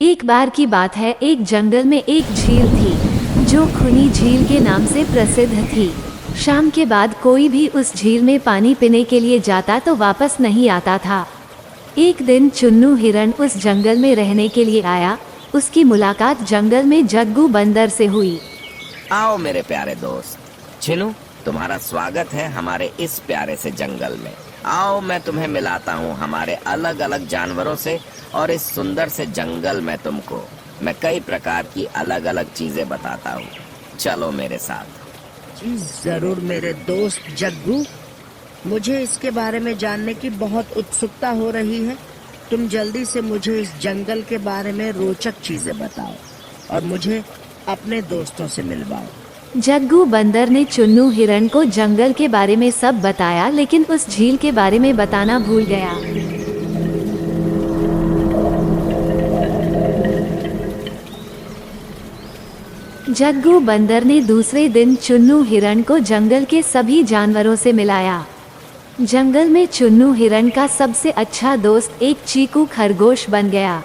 एक बार की बात है, एक जंगल में एक झील थी जो खूनी झील के नाम से प्रसिद्ध थी। शाम के बाद कोई भी उस झील में पानी पीने के लिए जाता तो वापस नहीं आता था। एक दिन चुन्नू हिरण उस जंगल में रहने के लिए आया। उसकी मुलाकात जंगल में जग्गू बंदर से हुई। आओ मेरे प्यारे दोस्त चिन्नू, तुम्हारा स्वागत है हमारे इस प्यारे से जंगल में। आओ मैं तुम्हें मिलाता हूँ हमारे अलग अलग जानवरों से, और इस सुंदर से जंगल में तुमको मैं कई प्रकार की अलग अलग चीजें बताता हूँ। चलो मेरे साथ। जी जरूर मेरे दोस्त जग्गू, मुझे इसके बारे में जानने की बहुत उत्सुकता हो रही है। तुम जल्दी से मुझे इस जंगल के बारे में रोचक चीजें बताओ और मुझे अपने दोस्तों से मिलवाओ। जग्गू बंदर ने चुन्नू हिरण को जंगल के बारे में सब बताया, लेकिन उस झील के बारे में बताना भूल गया। जग्गू बंदर ने दूसरे दिन चुन्नू हिरण को जंगल के सभी जानवरों से मिलाया। जंगल में चुन्नू हिरण का सबसे अच्छा दोस्त एक चीकू खरगोश बन गया।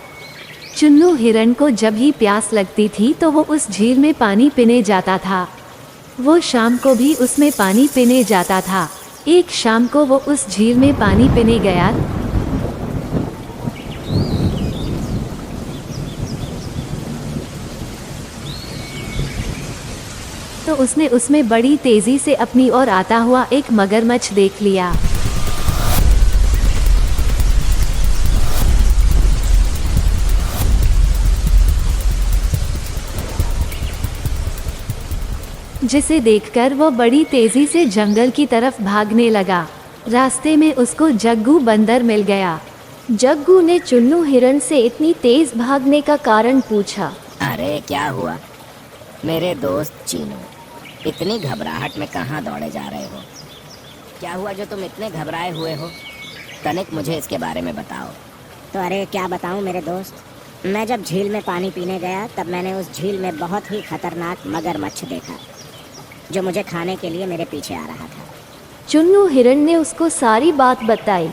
चुन्नू हिरण को जब ही प्यास लगती थी तो वो उस झील में पानी पीने जाता था। वो शाम को भी उसमें पानी पीने जाता था। एक शाम को वो उस झील में पानी पीने गया तो उसने उसमें बड़ी तेजी से अपनी ओर आता हुआ एक मगरमच्छ देख लिया। जिसे देखकर वो बड़ी तेजी से जंगल की तरफ भागने लगा। रास्ते में उसको जग्गू बंदर मिल गया। जग्गू ने चुन्नू हिरण से इतनी तेज भागने का कारण पूछा। अरे क्या हुआ मेरे दोस्त चीनू, इतनी घबराहट में कहाँ दौड़े जा रहे हो? क्या हुआ जो तुम इतने घबराए हुए हो? तनिक मुझे इसके बारे में बताओ। तो अरे क्या बताऊं मेरे दोस्त, मैं जब झील में पानी पीने गया तब मैंने उस झील में बहुत ही खतरनाक मगरमच्छ देखा जो मुझे खाने के लिए मेरे पीछे आ रहा था। चुन्नू हिरण ने उसको सारी बात बताई।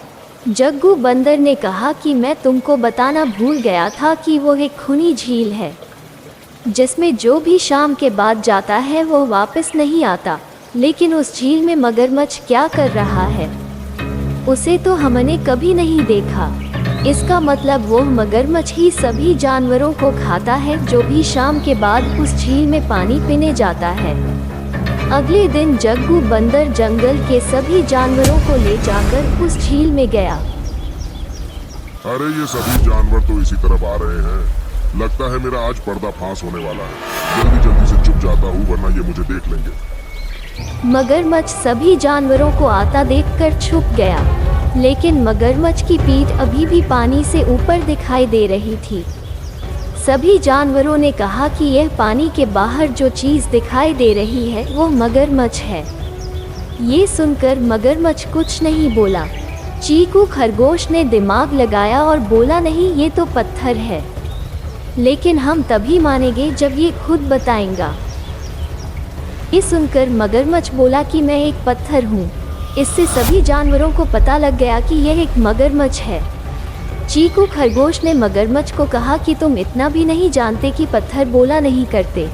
जग्गू बंदर ने कहा कि मैं तुमको बताना भूल गया था कि वो एक खूनी झील है जिसमें जो भी शाम के बाद जाता है वो वापस नहीं आता। लेकिन उस झील में मगरमच्छ क्या कर रहा है उसे तो हमने कभी नहीं देखा। इसका मतलब वो मगरमच्छ ही सभी जानवरों को खाता है जो भी शाम के बाद उस झील में पानी पीने जाता है। अगले दिन जग्गू बंदर जंगल के सभी जानवरों को ले जाकर उस झील में गया। अरे ये सभी जानवर तो इसी तरफ आ रहे हैं, लगता है मेरा आज पर्दाफाश होने वाला है। जल्दी जल्दी से छुप जाता हूँ वरना ये मुझे देख लेंगे। मगरमच्छ सभी जानवरों को आता देखकर छुप गया, लेकिन मगरमच्छ की पीठ अभी भी पानी से ऊपर दिखाई दे रही थी। सभी जानवरों ने कहा कि यह पानी के बाहर जो चीज़ दिखाई दे रही है वो मगरमच्छ है। ये सुनकर मगरमच्छ कुछ नहीं बोला। चीकू खरगोश ने दिमाग लगाया और बोला, नहीं ये तो पत्थर है, लेकिन हम तभी मानेंगे जब ये खुद बताएगा। ये सुनकर मगरमच्छ बोला कि मैं एक पत्थर हूँ। इससे सभी जानवरों को पता लग गया कि यह एक मगरमच्छ है। चीकू खरगोश ने मगरमच्छ को कहा कि तुम इतना भी नहीं जानते कि पत्थर बोला नहीं करते।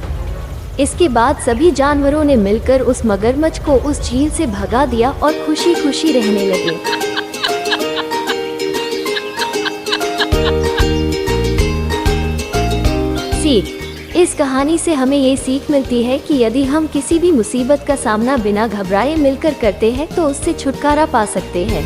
इसके बाद सभी जानवरों ने मिलकर उस मगरमच्छ को उस झील से भगा दिया और खुशी खुशी रहने लगे। इस कहानी से हमें ये सीख मिलती है कि यदि हम किसी भी मुसीबत का सामना बिना घबराए मिलकर करते हैं तो उससे छुटकारा पा सकते हैं।